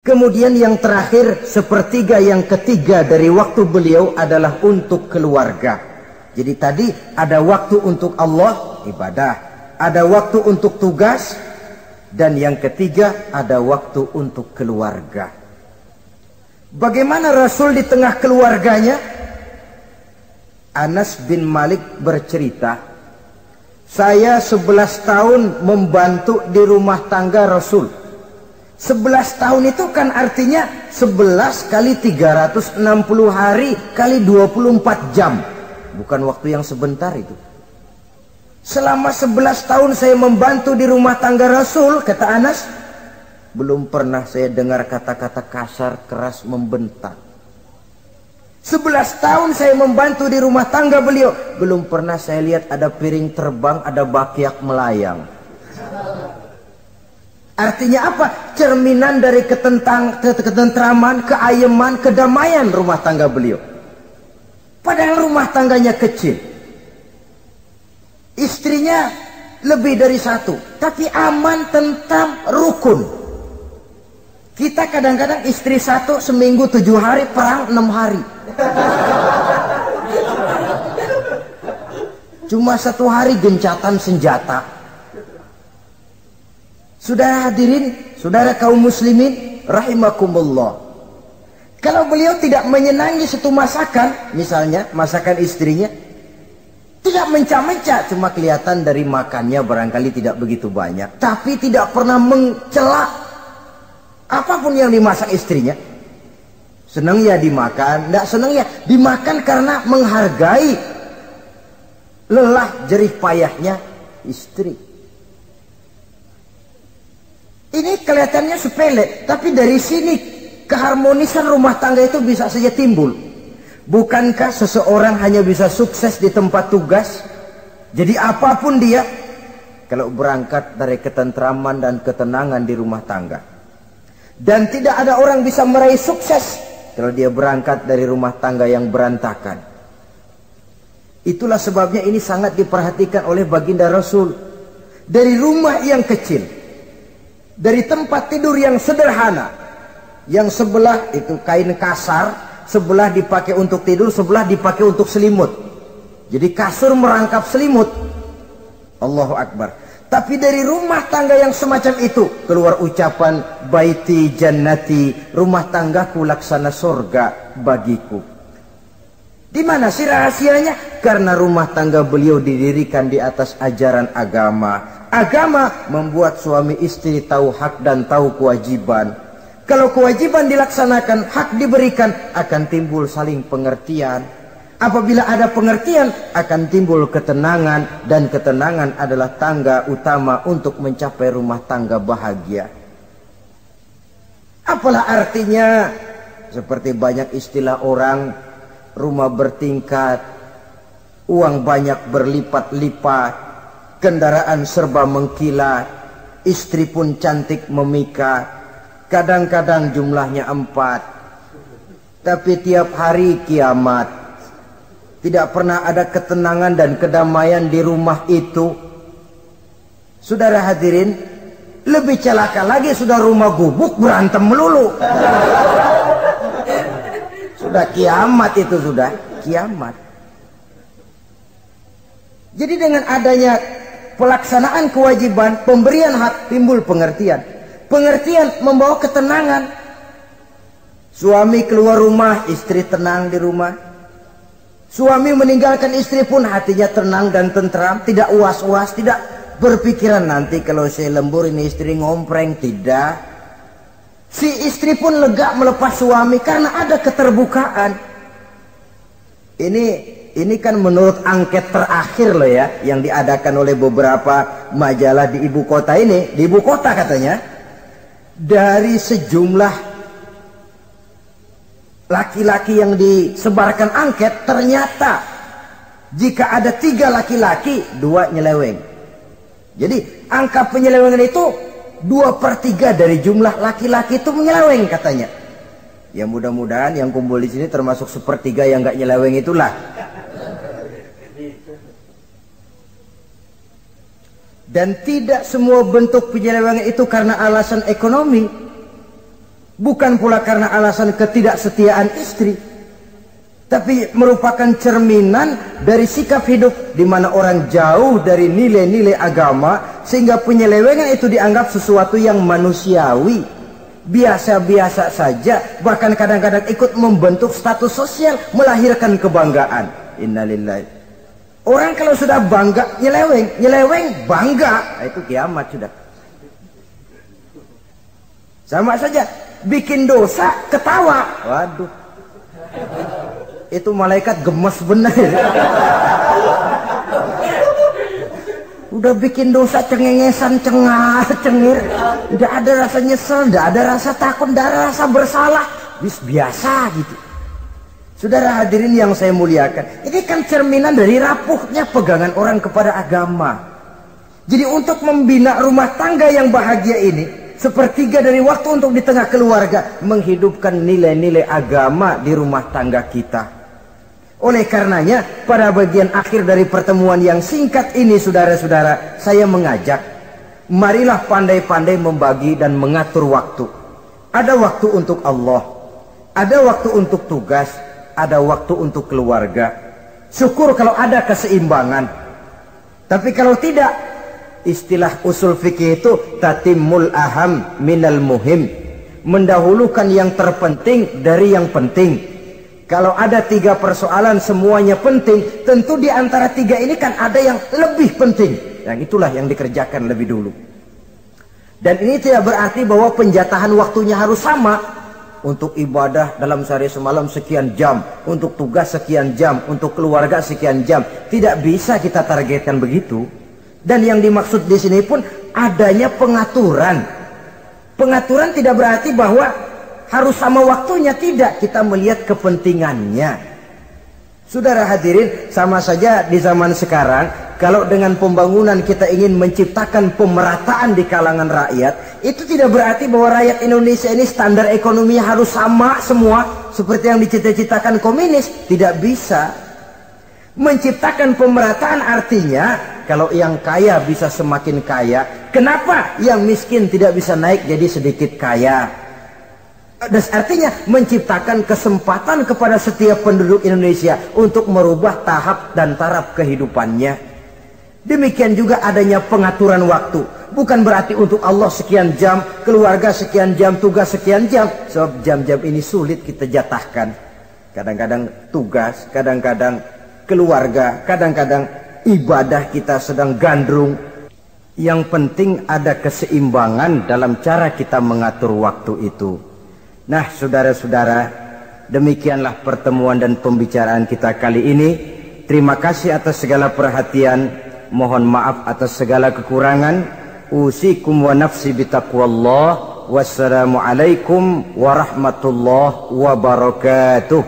Kemudian yang terakhir, sepertiga yang ketiga dari waktu beliau adalah untuk keluarga. Jadi tadi ada waktu untuk Allah, ibadah. Ada waktu untuk tugas. Dan yang ketiga ada waktu untuk keluarga. Bagaimana Rasul di tengah keluarganya? Anas bin Malik bercerita, saya 11 tahun membantu di rumah tangga Rasul. 11 tahun itu kan artinya 11 kali 360 hari kali 24 jam. Bukan waktu yang sebentar itu. Selama 11 tahun saya membantu di rumah tangga Rasul, kata Anas, belum pernah saya dengar kata-kata kasar, keras, membentak. 11 tahun saya membantu di rumah tangga beliau, belum pernah saya lihat ada piring terbang, ada bakyak melayang. Artinya apa? Cerminan dari ketentraman, keayeman, kedamaian rumah tangga beliau. Padahal rumah tangganya kecil. Istrinya lebih dari satu. Tapi aman, tentram, rukun. Kita kadang-kadang istri satu seminggu 7 hari, perang 6 hari. Cuma 1 hari gencatan senjata. Saudara hadirin, saudara kaum muslimin rahimakumullah. Kalau beliau tidak menyenangi satu masakan, misalnya masakan istrinya, tidak mencah-mencah, cuma kelihatan dari makannya barangkali tidak begitu banyak, tapi tidak pernah mencela apapun yang dimasak istrinya. Senang ya dimakan, tidak senang ya dimakan karena menghargai lelah jerih payahnya istri. Ini kelihatannya sepele, tapi dari sini keharmonisan rumah tangga itu bisa saja timbul. Bukankah seseorang hanya bisa sukses di tempat tugas? Jadi apapun dia, kalau berangkat dari ketentraman dan ketenangan di rumah tangga. Dan tidak ada orang bisa meraih sukses kalau dia berangkat dari rumah tangga yang berantakan. Itulah sebabnya ini sangat diperhatikan oleh baginda Rasul. Dari rumah yang kecil, dari tempat tidur yang sederhana, yang sebelah itu kain kasar, sebelah dipakai untuk tidur, sebelah dipakai untuk selimut. Jadi kasur merangkap selimut. Allahu Akbar. Tapi dari rumah tangga yang semacam itu keluar ucapan baiti jannati, rumah tanggaku laksana surga bagiku. Di mana sih rahasianya? Karena rumah tangga beliau didirikan di atas ajaran agama. Agama membuat suami istri tahu hak dan tahu kewajiban. Kalau kewajiban dilaksanakan, hak diberikan, akan timbul saling pengertian. Apabila ada pengertian, akan timbul ketenangan, dan ketenangan adalah tangga utama untuk mencapai rumah tangga bahagia. Apalah artinya? Seperti banyak istilah orang, rumah bertingkat, uang banyak berlipat-lipat, kendaraan serba mengkilat, istri pun cantik memikat, kadang-kadang jumlahnya 4, tapi tiap hari kiamat. Tidak pernah ada ketenangan dan kedamaian di rumah itu. Saudara hadirin, lebih celaka lagi sudah rumah gubuk berantem melulu. Sudah kiamat itu, sudah kiamat. Jadi dengan adanya pelaksanaan kewajiban, pemberian hak, timbul pengertian. Pengertian membawa ketenangan. Suami keluar rumah, istri tenang di rumah. Suami meninggalkan istri pun hatinya tenang dan tentram, tidak uas-uas, tidak berpikiran nanti kalau saya lembur ini istri ngompreng, tidak. Si istri pun lega melepas suami karena ada keterbukaan. Ini kan menurut angket terakhir loh ya, yang diadakan oleh beberapa majalah di ibu kota ini. Di ibu kota katanya, dari sejumlah laki-laki yang disebarkan angket, ternyata jika ada 3 laki-laki, 2 nyeleweng. Jadi angka penyelewengan itu 2/3 dari jumlah laki-laki itu menyeleweng katanya. Ya mudah-mudahan yang kumpul di sini termasuk 1/3 yang nggak nyeleweng itulah. Dan tidak semua bentuk penyelewengan itu karena alasan ekonomi. Bukan pula karena alasan ketidaksetiaan istri, tapi merupakan cerminan dari sikap hidup di mana orang jauh dari nilai-nilai agama, sehingga penyelewengan itu dianggap sesuatu yang manusiawi, biasa-biasa saja, bahkan kadang-kadang ikut membentuk status sosial, melahirkan kebanggaan. Innalillahi. Orang kalau sudah bangga nyeleweng bangga, itu kiamat sudah. Sama saja, bikin dosa ketawa, waduh, itu malaikat gemes benar. Udah bikin dosa cengengesan, cengar cengir, tidak ada rasa nyesel, tidak ada rasa takut, tidak ada rasa bersalah, biasa gitu. Saudara hadirin yang saya muliakan, ini kan cerminan dari rapuhnya pegangan orang kepada agama. Jadi untuk membina rumah tangga yang bahagia ini, sepertiga dari waktu untuk di tengah keluarga menghidupkan nilai-nilai agama di rumah tangga kita. Oleh karenanya, pada bagian akhir dari pertemuan yang singkat ini, saudara-saudara, saya mengajak, marilah pandai-pandai membagi dan mengatur waktu. Ada waktu untuk Allah, ada waktu untuk tugas, ada waktu untuk keluarga. Syukur kalau ada keseimbangan. Tapi kalau tidak, istilah usul fikih itu tatimul aham minal muhim, mendahulukan yang terpenting dari yang penting. Kalau ada 3 persoalan semuanya penting, tentu di antara 3 ini kan ada yang lebih penting. Yang itulah yang dikerjakan lebih dulu. Dan ini tidak berarti bahwa penjatahan waktunya harus sama. Untuk ibadah dalam sehari semalam sekian jam, untuk tugas sekian jam, untuk keluarga sekian jam. Tidak bisa kita targetkan begitu. Dan yang dimaksud di sini pun adanya pengaturan. Pengaturan tidak berarti bahwa harus sama waktunya, tidak. Kita melihat kepentingannya. Saudara hadirin, sama saja di zaman sekarang, kalau dengan pembangunan kita ingin menciptakan pemerataan di kalangan rakyat, itu tidak berarti bahwa rakyat Indonesia ini standar ekonominya harus sama semua, seperti yang dicita-citakan komunis. Tidak bisa. Menciptakan pemerataan artinya, kalau yang kaya bisa semakin kaya, kenapa yang miskin tidak bisa naik jadi sedikit kaya? Dan artinya menciptakan kesempatan kepada setiap penduduk Indonesia untuk merubah tahap dan taraf kehidupannya. Demikian juga adanya pengaturan waktu. Bukan berarti untuk Allah sekian jam, keluarga sekian jam, tugas sekian jam. Sebab jam-jam ini sulit kita jatahkan. Kadang-kadang tugas, kadang-kadang keluarga, kadang-kadang ibadah kita sedang gandrung. Yang penting ada keseimbangan dalam cara kita mengatur waktu itu. Nah, saudara-saudara, demikianlah pertemuan dan pembicaraan kita kali ini. Terima kasih atas segala perhatian. Mohon maaf atas segala kekurangan. Usikum wa nafsi bitaqwallah. Wassalamualaikum warahmatullahi wabarakatuh.